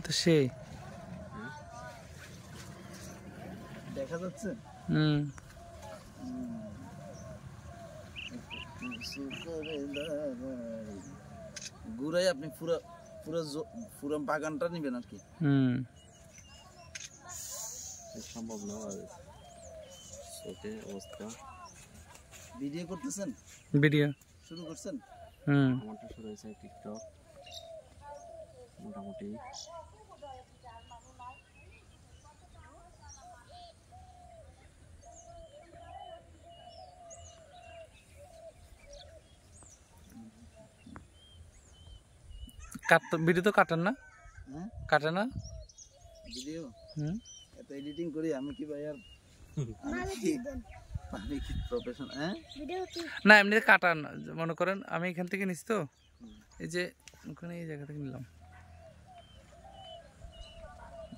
তো সেই দেখা যাচ্ছে। ঘুরাই আপনি পুরো পুরো পুরো বাগানটা নিবেন আর কি। সম্ভব না। ওকে অবস্থা ভিডিও করতেছেন? ভিডিও শুরু করছেন? আমারটা শুরু হয়েছে টিকটক মোটামুটি। ভিডিও তো কাটেন না? কাটে না ভিডিও? এত এডিটিং করি আমি কি ভাই আর প্রফেশন? না এমনিতে কাটান, মনে করেন আমি এখান থেকে নিচ্ছি তো, এই যে ওখানে এই জায়গা থেকে নিলাম,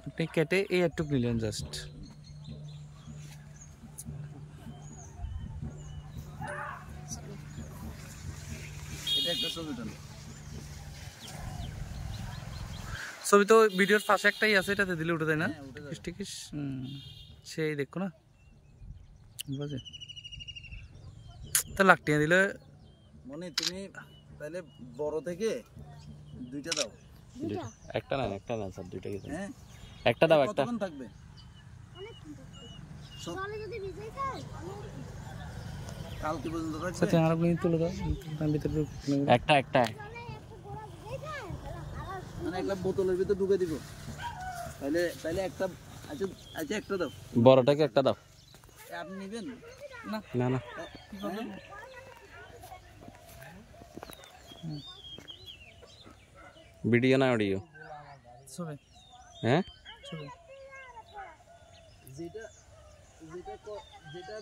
আপনি কেটে এই একটুক নিলেন জাস্ট। এটা একটা ছবি তো, ছবি তো ভিডিওর পাশে একটাই আছে, এটাতে দিলে উঠে দেয় না? টিকিস সেই দেখো না বুঝে তো লাখটিয়া দিলে মনে তুমি তাহলে বড় থেকে দুইটা দাও। একটা না স্যার, দুইটা কি? হ্যাঁ একটা দাও। একটা কতক্ষণ থাকবে? কালকে পর্যন্ত থাকবে। আচ্ছা আর আপনি তুলে দাও ভিতরে একটা মানে একটা বোতলের ভিতর ঢুকে দিব তাহলে তাহলে একটা। আচ্ছা আচ্ছা একটা দাও, বড়টাকে একটা দাও। আপনি নেবেন না? না না কি করবেন? ভিডিও না অডিও? ছবি। হ্যাঁ ছবি। যেটা যেটা যেটা